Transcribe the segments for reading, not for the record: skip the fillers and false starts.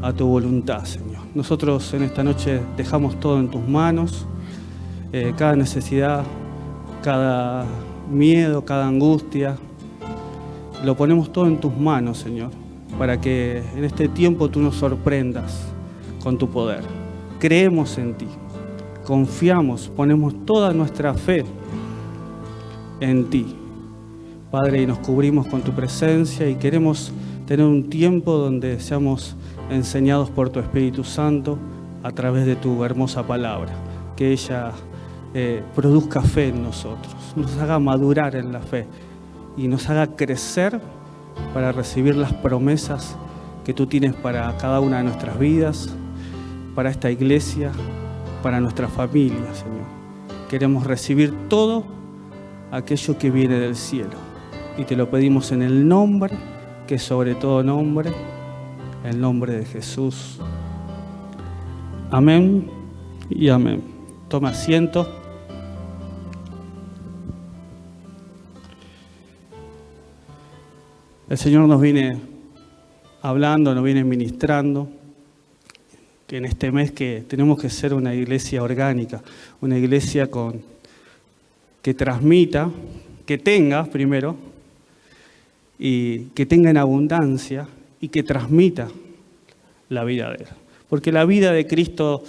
a tu voluntad, Señor. Nosotros en esta noche dejamos todo en tus manos, cada necesidad, cada miedo, cada angustia, lo ponemos todo en tus manos, Señor, para que en este tiempo tú nos sorprendas con tu poder. Creemos en ti, confiamos, ponemos toda nuestra fe en ti, Padre, y nos cubrimos con tu presencia y queremos tener un tiempo donde seamos enseñados por tu Espíritu Santo a través de tu hermosa palabra, que ella produzca fe en nosotros, nos haga madurar en la fe y nos haga crecer para recibir las promesas que tú tienes para cada una de nuestras vidas, para esta iglesia, para nuestra familia, Señor. Queremos recibir todo aquello que viene del cielo y te lo pedimos en el nombre que es sobre todo nombre, el nombre de Jesús. Amén y amén. Toma asiento. El Señor nos viene hablando, nos viene ministrando, que en este mes que tenemos que ser una iglesia orgánica, una iglesia que transmita, que tenga primero, y que tenga en abundancia y que transmita la vida de Él. Porque la vida de Cristo,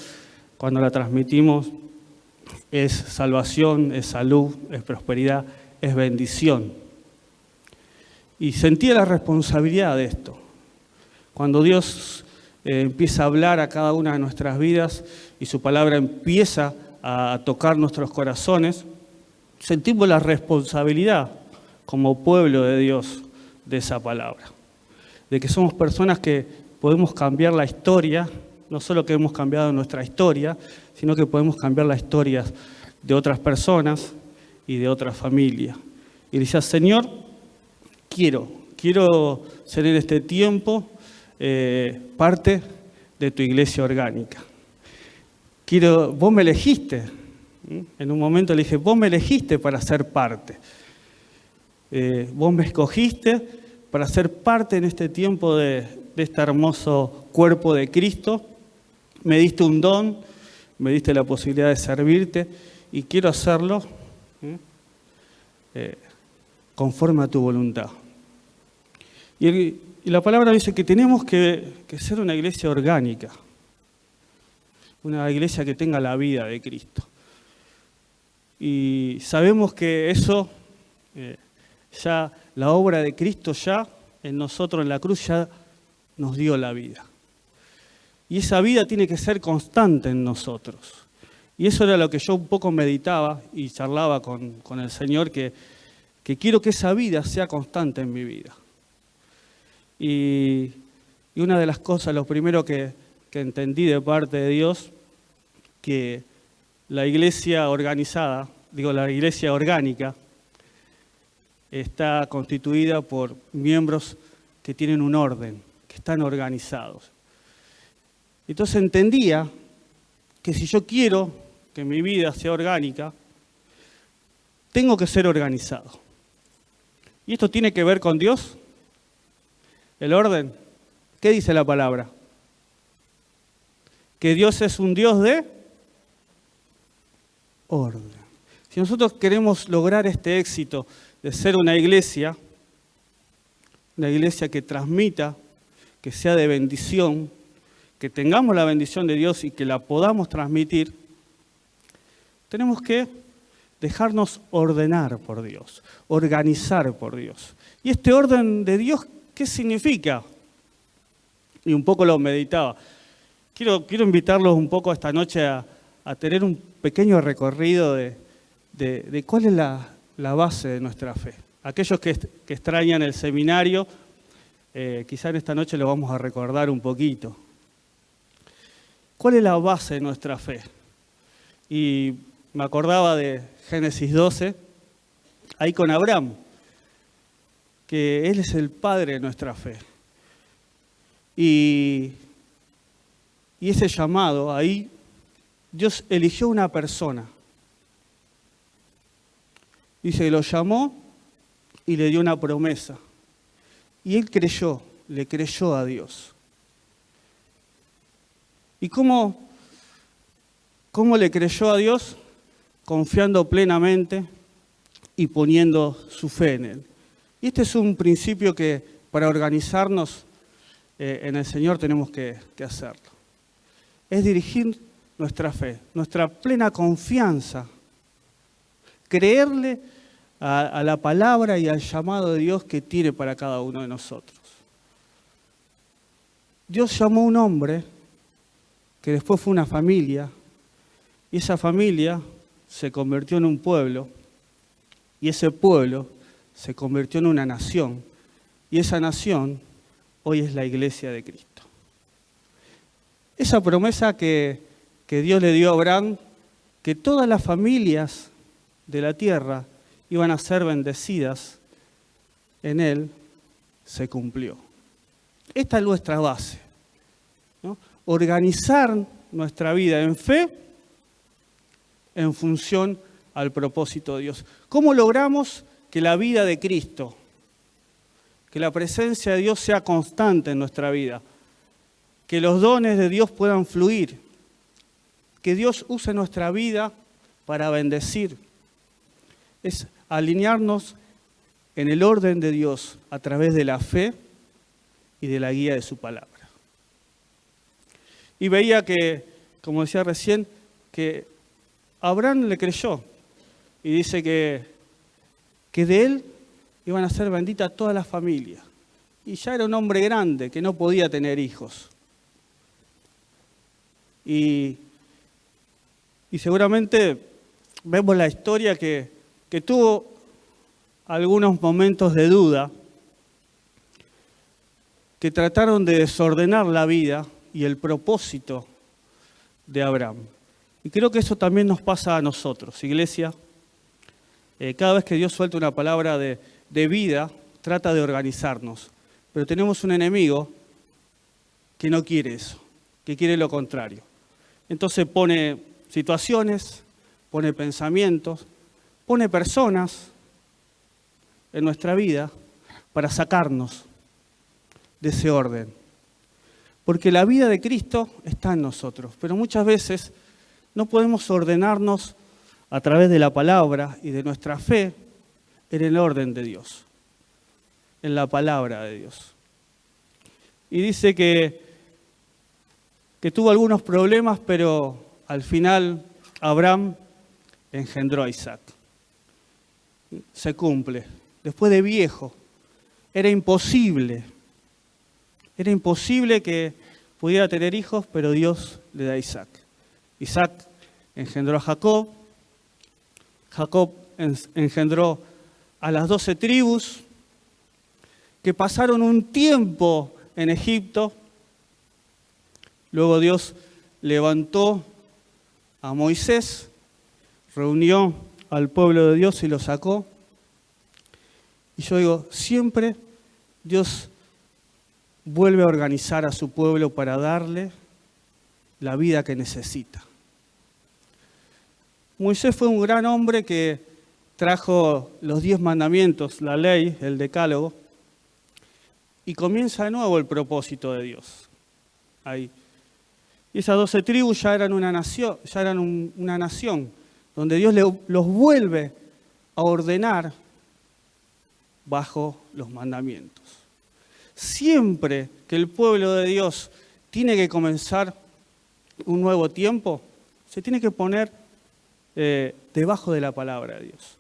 cuando la transmitimos, es salvación, es salud, es prosperidad, es bendición. Y sentía la responsabilidad de esto. Cuando Dios empieza a hablar a cada una de nuestras vidas y su palabra empieza a tocar nuestros corazones, sentimos la responsabilidad como pueblo de Dios de esa palabra. De que somos personas que podemos cambiar la historia, no solo que hemos cambiado nuestra historia, sino que podemos cambiar la historia de otras personas y de otras familias. Y decía, Señor, quiero ser en este tiempo parte de tu iglesia orgánica. Vos me elegiste. En un momento le dije, vos me elegiste para ser parte. Vos me escogiste para ser parte en este tiempo de este hermoso cuerpo de Cristo. Me diste un don, me diste la posibilidad de servirte y quiero hacerlo conforme a tu voluntad. Y la palabra dice que tenemos que ser una iglesia orgánica, una iglesia que tenga la vida de Cristo. Y sabemos que eso, ya la obra de Cristo ya en nosotros en la cruz ya nos dio la vida. Y esa vida tiene que ser constante en nosotros. Y eso era lo que yo un poco meditaba y charlaba con el Señor, que quiero que esa vida sea constante en mi vida. Y una de las cosas, lo primero que entendí de parte de Dios, que la iglesia organizada, la iglesia orgánica, está constituida por miembros que tienen un orden, que están organizados. Entonces entendía que si yo quiero que mi vida sea orgánica, tengo que ser organizado. ¿Y esto tiene que ver con Dios? ¿El orden? ¿Qué dice la palabra? Que Dios es un Dios de orden. Si nosotros queremos lograr este éxito de ser una iglesia que transmita, que sea de bendición, que tengamos la bendición de Dios y que la podamos transmitir, tenemos que dejarnos ordenar por Dios, organizar por Dios. ¿Y este orden de Dios qué significa? Y un poco lo meditaba. Quiero invitarlos un poco esta noche a tener un pequeño recorrido de cuál es la base de nuestra fe. Aquellos que extrañan el seminario, quizá en esta noche lo vamos a recordar un poquito. ¿Cuál es la base de nuestra fe? Y me acordaba de Génesis 12, ahí con Abraham, que él es el padre de nuestra fe. Y ese llamado, ahí Dios eligió una persona. Dice que lo llamó y le dio una promesa. Y él le creyó a Dios. ¿Y cómo le creyó a Dios? Confiando plenamente y poniendo su fe en Él. Y este es un principio que para organizarnos en el Señor tenemos que hacerlo. Es dirigir nuestra fe, nuestra plena confianza, creerle a la palabra y al llamado de Dios que tiene para cada uno de nosotros. Dios llamó a un hombre que después fue una familia, y esa familia se convirtió en un pueblo, y ese pueblo se convirtió en una nación, y esa nación hoy es la iglesia de Cristo. Esa promesa que Dios le dio a Abraham, que todas las familias de la tierra iban a ser bendecidas en él, se cumplió. Esta es nuestra base, ¿no? Organizar nuestra vida en fe en función al propósito de Dios. ¿Cómo logramos que la vida de Cristo, que la presencia de Dios sea constante en nuestra vida, que los dones de Dios puedan fluir, que Dios use nuestra vida para bendecir? Es alinearnos en el orden de Dios a través de la fe y de la guía de su palabra. Y veía que, como decía recién, que Abraham le creyó y dice que de él iban a ser benditas todas las familias. Y ya era un hombre grande que no podía tener hijos. Y seguramente vemos la historia que tuvo algunos momentos de duda que trataron de desordenar la vida y el propósito de Abraham. Y creo que eso también nos pasa a nosotros, iglesia. Cada vez que Dios suelta una palabra de vida, trata de organizarnos. Pero tenemos un enemigo que no quiere eso, que quiere lo contrario. Entonces pone situaciones, pone pensamientos, pone personas en nuestra vida para sacarnos de ese orden. Porque la vida de Cristo está en nosotros, pero muchas veces no podemos ordenarnos a través de la palabra y de nuestra fe en el orden de Dios, en la palabra de Dios. Y dice que tuvo algunos problemas, pero al final Abraham engendró a Isaac. Se cumple. Después de viejo, era imposible que pudiera tener hijos, pero Dios le da a Isaac. Isaac engendró a Jacob, Jacob engendró a las 12 tribus que pasaron un tiempo en Egipto. Luego Dios levantó a Moisés, reunió al pueblo de Dios y lo sacó. Y yo digo, siempre Dios vuelve a organizar a su pueblo para darle la vida que necesita. Moisés fue un gran hombre que trajo los 10 mandamientos, la ley, el decálogo, y comienza de nuevo el propósito de Dios. Ahí. Y esas 12 tribus ya eran una nación, donde Dios los vuelve a ordenar bajo los mandamientos. Siempre que el pueblo de Dios tiene que comenzar un nuevo tiempo, se tiene que poner debajo de la palabra de Dios.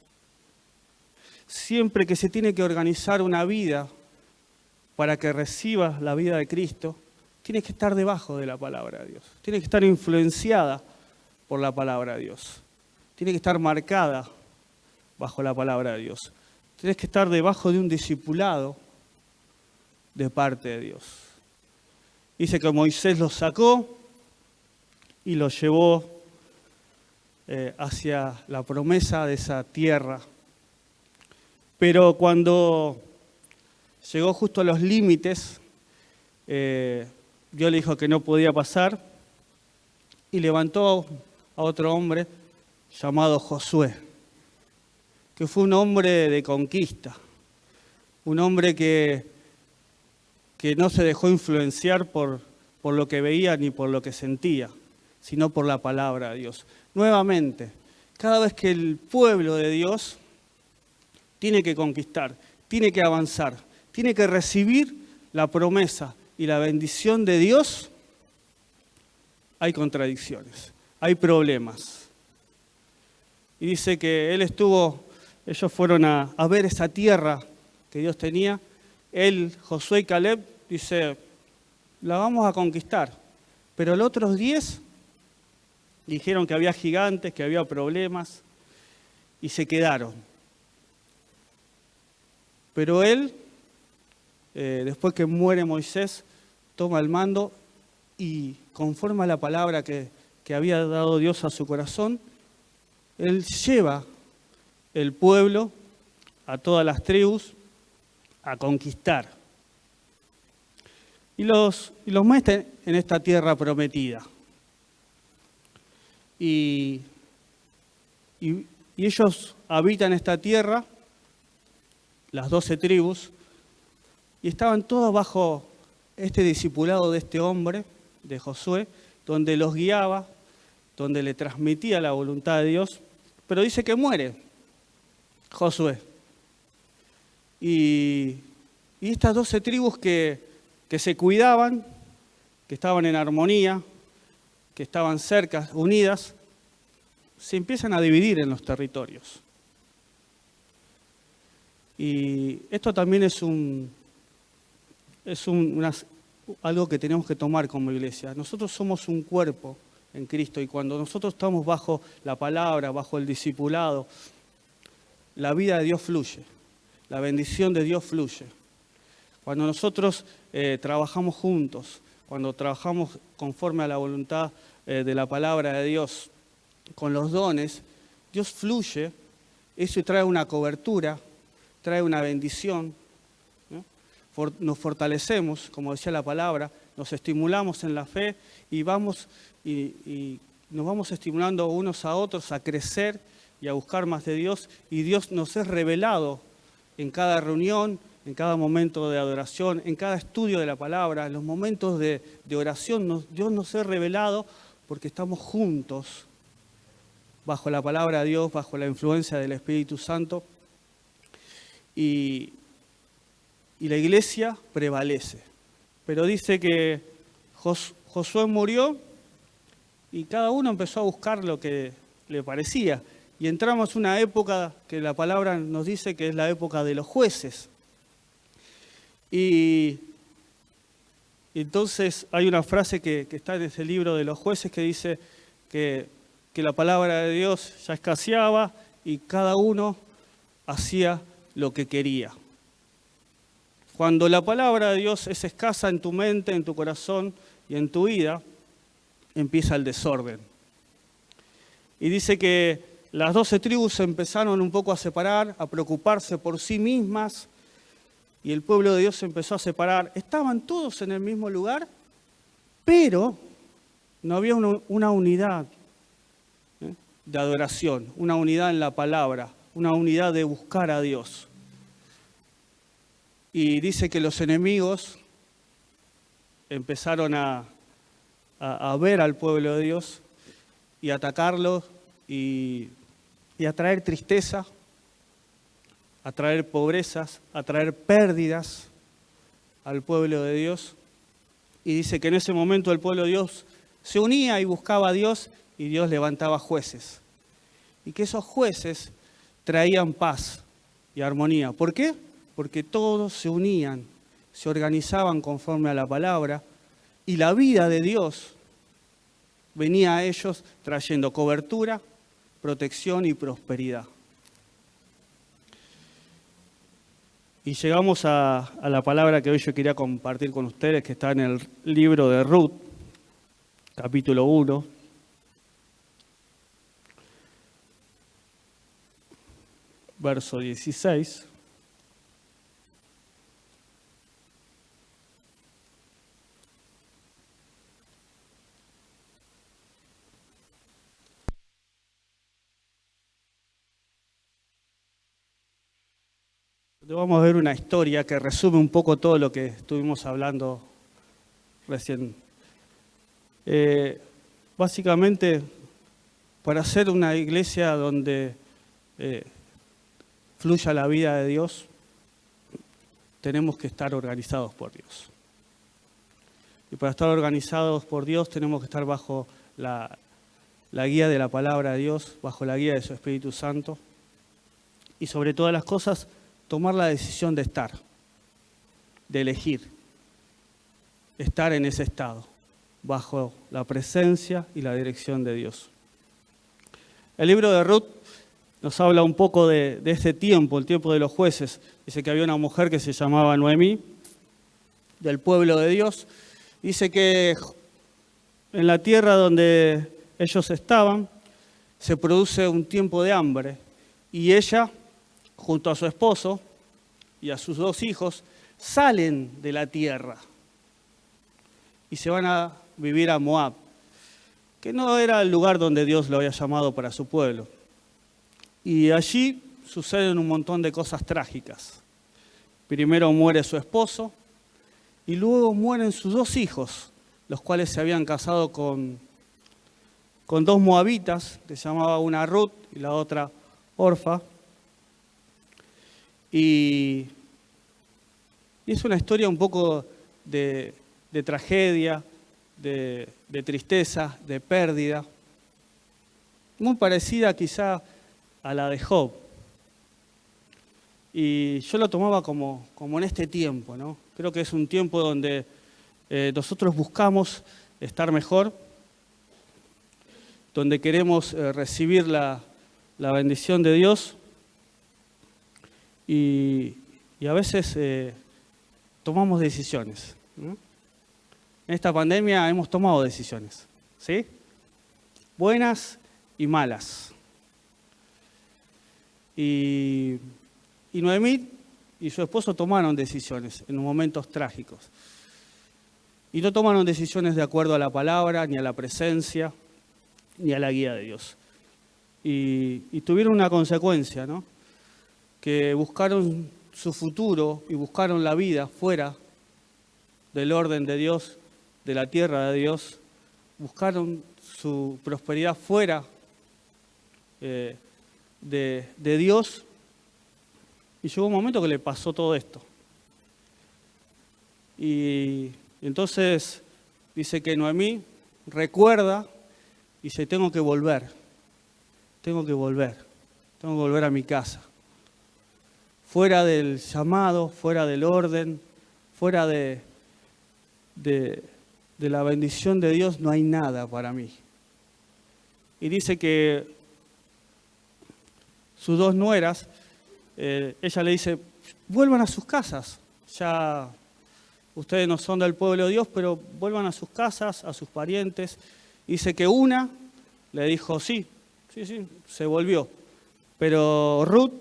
Siempre que se tiene que organizar una vida para que recibas la vida de Cristo, tiene que estar debajo de la palabra de Dios. Tiene que estar influenciada por la palabra de Dios. Tiene que estar marcada bajo la palabra de Dios. Tienes que estar debajo de un discipulado de parte de Dios. Dice que Moisés los sacó y los llevó hacia la promesa de esa tierra. Pero cuando llegó justo a los límites, Dios le dijo que no podía pasar y levantó a otro hombre llamado Josué, que fue un hombre de conquista, un hombre que no se dejó influenciar por por lo que veía ni por lo que sentía, sino por la palabra de Dios. Nuevamente, cada vez que el pueblo de Dios tiene que conquistar, tiene que avanzar, tiene que recibir la promesa y la bendición de Dios, hay contradicciones, hay problemas. Y dice que ellos fueron a ver esa tierra que Dios tenía. Él, Josué y Caleb, dice, la vamos a conquistar. Pero los otros 10 dijeron que había gigantes, que había problemas, y se quedaron. Pero él, después que muere Moisés, toma el mando y conforme a la palabra que había dado Dios a su corazón, él lleva el pueblo, a todas las tribus, a conquistar. Y los mete en esta tierra prometida. Y ellos habitan esta tierra, las 12 tribus, y estaban todos bajo este discipulado de este hombre, de Josué, donde los guiaba, donde le transmitía la voluntad de Dios, pero dice que muere Josué. Y estas 12 tribus que se cuidaban, que estaban en armonía, que estaban cerca, unidas, se empiezan a dividir en los territorios. Y esto también es algo que tenemos que tomar como iglesia. Nosotros somos un cuerpo en Cristo y cuando nosotros estamos bajo la palabra, bajo el discipulado, la vida de Dios fluye, la bendición de Dios fluye. Cuando nosotros trabajamos juntos, cuando trabajamos conforme a la voluntad de la palabra de Dios, con los dones, Dios fluye, eso trae una cobertura, trae una bendición, ¿no? Nos fortalecemos, como decía la palabra, nos estimulamos en la fe y nos vamos estimulando unos a otros a crecer y a buscar más de Dios, y Dios nos es revelado en cada reunión, en cada momento de adoración, en cada estudio de la palabra, en los momentos de oración, Dios nos es revelado porque estamos juntos bajo la palabra de Dios, bajo la influencia del Espíritu Santo, y la iglesia prevalece. Pero dice que Josué murió y cada uno empezó a buscar lo que le parecía. Y entramos en una época que la palabra nos dice que es la época de los jueces. Y entonces hay una frase que está en ese libro de los jueces que dice que la palabra de Dios ya escaseaba y cada uno hacía lo que quería. Cuando la palabra de Dios es escasa en tu mente, en tu corazón y en tu vida, empieza el desorden. Y dice que las 12 tribus se empezaron un poco a separar, a preocuparse por sí mismas, y el pueblo de Dios se empezó a separar. Estaban todos en el mismo lugar, pero no había una unidad de adoración, una unidad en la palabra, una unidad de buscar a Dios. Y dice que los enemigos empezaron a ver al pueblo de Dios y atacarlo y a traer tristeza, a traer pobrezas, a traer pérdidas al pueblo de Dios. Y dice que en ese momento el pueblo de Dios se unía y buscaba a Dios y Dios levantaba jueces. Y que esos jueces traían paz y armonía. ¿Por qué? Porque todos se unían, se organizaban conforme a la palabra y la vida de Dios venía a ellos trayendo cobertura, protección y prosperidad. Y llegamos a la palabra que hoy yo quería compartir con ustedes, que está en el libro de Ruth, capítulo 1. Verso 16. Vamos a ver una historia que resume un poco todo lo que estuvimos hablando recién Básicamente, para ser una iglesia donde fluya la vida de Dios, tenemos que estar organizados por Dios. Y para estar organizados por Dios tenemos que estar bajo la guía de la palabra de Dios, bajo la guía de su Espíritu Santo. Y sobre todas las cosas, tomar la decisión de estar, de elegir, estar en ese estado, bajo la presencia y la dirección de Dios. El libro de Ruth nos habla un poco de este tiempo, el tiempo de los jueces. Dice que había una mujer que se llamaba Noemí, del pueblo de Dios. Dice que en la tierra donde ellos estaban se produce un tiempo de hambre y ella, junto a su esposo y a sus 2 hijos, salen de la tierra y se van a vivir a Moab, que no era el lugar donde Dios lo había llamado para su pueblo. Y allí suceden un montón de cosas trágicas. Primero muere su esposo y luego mueren sus 2 hijos, los cuales se habían casado con 2 moabitas, que se llamaba una Ruth y la otra Orfa. Y es una historia un poco de tragedia, de tristeza, de pérdida, muy parecida quizá a la de Job. Y yo lo tomaba como en este tiempo, ¿no? Creo que es un tiempo donde nosotros buscamos estar mejor, donde queremos recibir la bendición de Dios y a veces tomamos decisiones, ¿no? En esta pandemia hemos tomado decisiones, ¿sí? Buenas y malas. Y Noemí y su esposo tomaron decisiones en momentos trágicos. Y no tomaron decisiones de acuerdo a la palabra, ni a la presencia, ni a la guía de Dios. Y tuvieron una consecuencia, ¿no? Que buscaron su futuro y buscaron la vida fuera del orden de Dios, de la tierra de Dios. Buscaron su prosperidad fuera de Dios. Y llegó un momento que le pasó todo esto. Y entonces dice que Noemí recuerda y dice, tengo que volver a mi casa. Fuera del llamado, fuera del orden, fuera de la bendición de Dios no hay nada para mí. Y dice que sus 2 nueras, ella le dice, vuelvan a sus casas, ya ustedes no son del pueblo de Dios, pero vuelvan a sus casas, a sus parientes. Dice que una le dijo, sí, se volvió. Pero Ruth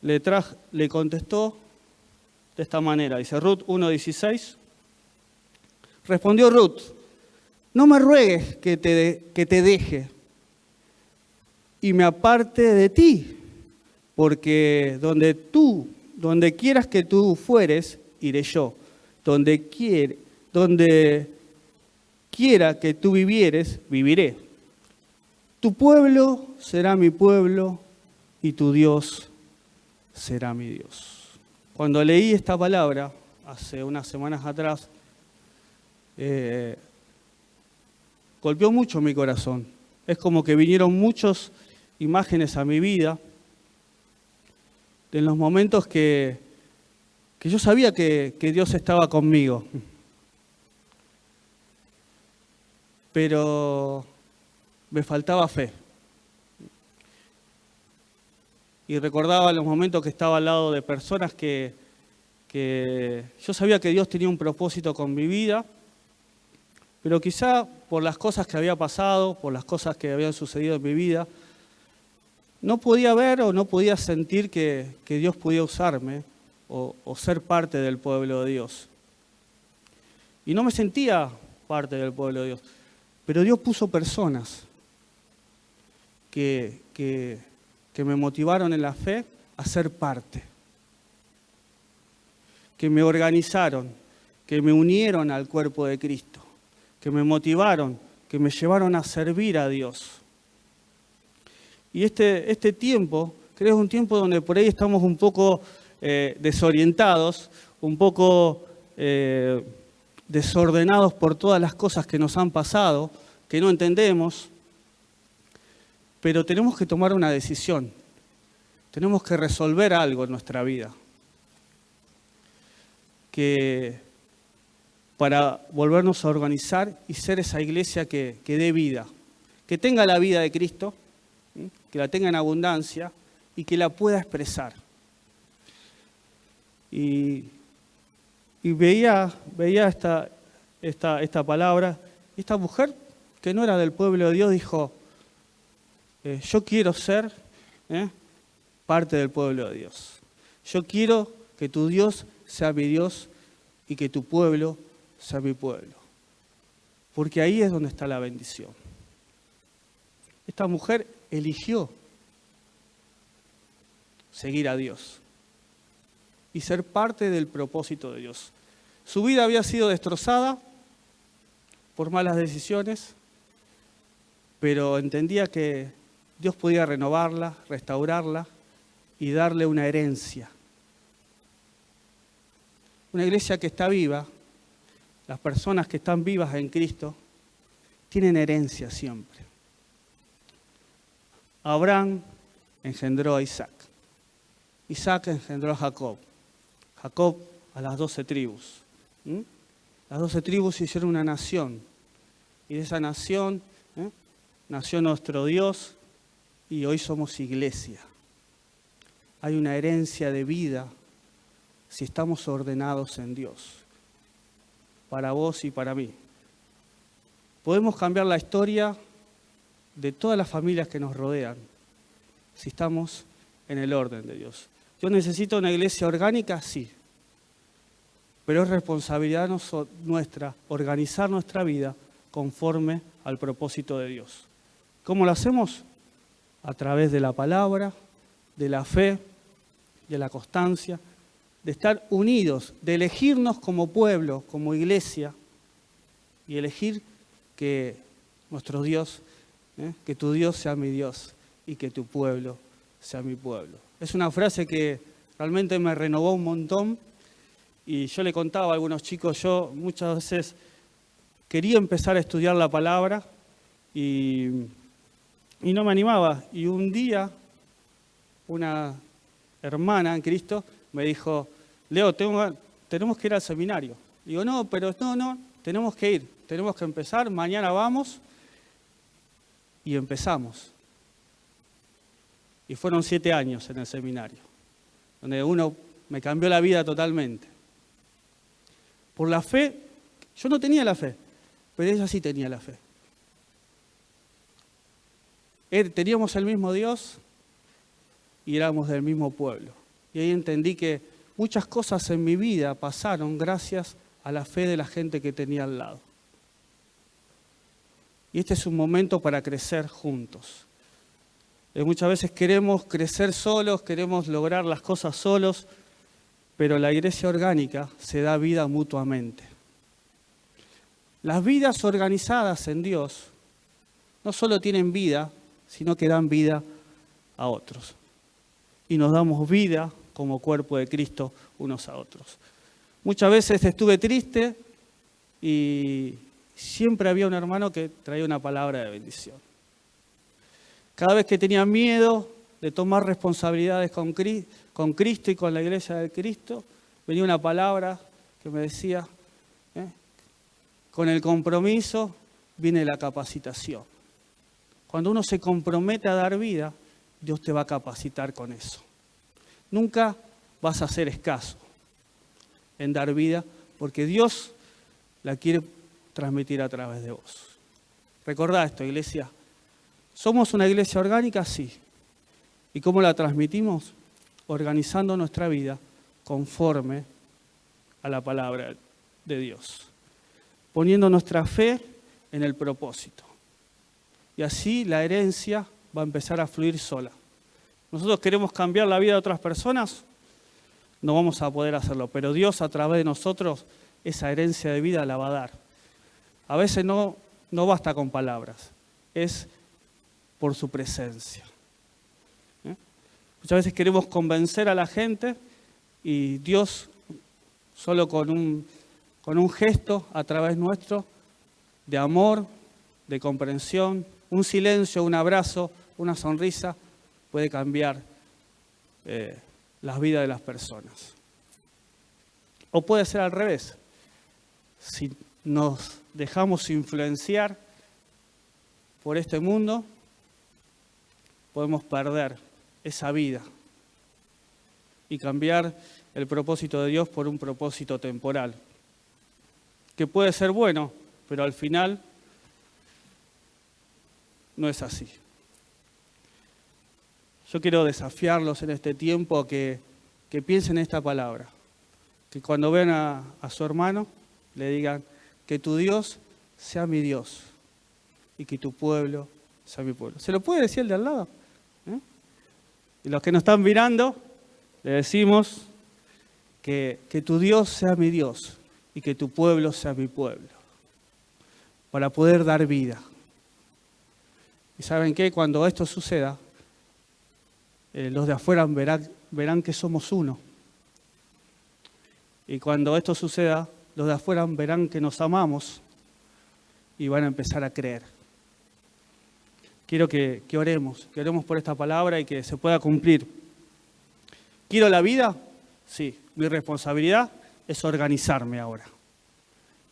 le contestó de esta manera, dice Ruth 1:16. Respondió Ruth, no me ruegues que te deje y me aparte de ti, porque donde quieras que tú fueres, iré yo. Donde quiera que tú vivieres, viviré. Tu pueblo será mi pueblo y tu Dios será mi Dios. Cuando leí esta palabra, hace unas semanas atrás, golpeó mucho mi corazón. Es como que vinieron muchas imágenes a mi vida, en los momentos que yo sabía que Dios estaba conmigo. Pero me faltaba fe. Y recordaba los momentos que estaba al lado de personas que yo sabía que Dios tenía un propósito con mi vida, pero quizá por las cosas que había pasado, por las cosas que habían sucedido en mi vida, no podía ver o no podía sentir que Dios podía usarme o ser parte del pueblo de Dios. Y no me sentía parte del pueblo de Dios. Pero Dios puso personas que me motivaron en la fe a ser parte. Que me organizaron, que me unieron al cuerpo de Cristo. que me motivaron, que me llevaron a servir a Dios. Y este tiempo, creo que es un tiempo donde por ahí estamos un poco desorientados, un poco desordenados por todas las cosas que nos han pasado, que no entendemos, pero tenemos que tomar una decisión, tenemos que resolver algo en nuestra vida, que para volvernos a organizar y ser esa iglesia que dé vida, que tenga la vida de Cristo, que la tenga en abundancia y que la pueda expresar. Y veía esta palabra, esta mujer que no era del pueblo de Dios dijo, yo quiero ser parte del pueblo de Dios. Yo quiero que tu Dios sea mi Dios y que tu pueblo sea mi pueblo. Porque ahí es donde está la bendición. Esta mujer eligió seguir a Dios y ser parte del propósito de Dios. Su vida había sido destrozada por malas decisiones, pero entendía que Dios podía renovarla, restaurarla y darle una herencia. Una iglesia que está viva, las personas que están vivas en Cristo, tienen herencia siempre. Abraham engendró a Isaac. Isaac engendró a Jacob. Jacob a las 12 tribus. Las 12 tribus hicieron una nación. Y de esa nación nació nuestro Dios y hoy somos iglesia. Hay una herencia de vida si estamos ordenados en Dios. Para vos y para mí. Podemos cambiar la historia de todas las familias que nos rodean si estamos en el orden de Dios. ¿Yo necesito una iglesia orgánica? Sí. Pero es responsabilidad nuestra organizar nuestra vida conforme al propósito de Dios. ¿Cómo lo hacemos? A través de la palabra, de la fe, de la constancia, de estar unidos, de elegirnos como pueblo, como iglesia, y elegir que nuestro Dios, que tu Dios sea mi Dios y que tu pueblo sea mi pueblo. Es una frase que realmente me renovó un montón y yo le contaba a algunos chicos, yo muchas veces quería empezar a estudiar la palabra y no me animaba. Y un día una hermana en Cristo me dijo, Leo, tenemos que ir al seminario. Digo, no, tenemos que ir, tenemos que empezar, mañana vamos. Y empezamos. Y fueron 7 años en el seminario, donde me cambió la vida totalmente. Por la fe, yo no tenía la fe, pero ella sí tenía la fe. Teníamos el mismo Dios y éramos del mismo pueblo. Y ahí entendí que muchas cosas en mi vida pasaron gracias a la fe de la gente que tenía al lado. Y este es un momento para crecer juntos. Muchas veces queremos crecer solos, queremos lograr las cosas solos, pero la iglesia orgánica se da vida mutuamente. Las vidas organizadas en Dios no solo tienen vida, sino que dan vida a otros. Y nos damos vida como cuerpo de Cristo unos a otros. Muchas veces estuve triste y siempre había un hermano que traía una palabra de bendición. Cada vez que tenía miedo de tomar responsabilidades con Cristo y con la iglesia de Cristo, venía una palabra que me decía, con el compromiso viene la capacitación. Cuando uno se compromete a dar vida, Dios te va a capacitar con eso. Nunca vas a ser escaso en dar vida, porque Dios la quiere transmitir a través de vos. Recordá esto, iglesia. ¿Somos una iglesia orgánica? Sí. ¿Y cómo la transmitimos? Organizando nuestra vida conforme a la palabra de Dios. Poniendo nuestra fe en el propósito. Y así la herencia va a empezar a fluir sola. Nosotros queremos cambiar la vida de otras personas, no vamos a poder hacerlo, pero Dios a través de nosotros esa herencia de vida la va a dar. A veces no basta con palabras, es por su presencia. Muchas veces queremos convencer a la gente y Dios solo con un gesto a través nuestro de amor, de comprensión, un silencio, un abrazo, una sonrisa, puede cambiar las vidas de las personas. O puede ser al revés. Si nos dejamos influenciar por este mundo, podemos perder esa vida y cambiar el propósito de Dios por un propósito temporal, que puede ser bueno, pero al final no es así. Yo quiero desafiarlos en este tiempo a que piensen esta palabra, que cuando vean a su hermano le digan que tu Dios sea mi Dios y que tu pueblo sea mi pueblo. ¿Se lo puede decir el de al lado? Y los que nos están mirando, le decimos que tu Dios sea mi Dios y que tu pueblo sea mi pueblo, para poder dar vida. ¿Y saben qué? Cuando esto suceda, los de afuera verán que somos uno. Y cuando esto suceda, los de afuera verán que nos amamos y van a empezar a creer. Quiero que oremos por esta palabra y que se pueda cumplir. ¿Quiero la vida? Sí, mi responsabilidad es organizarme ahora.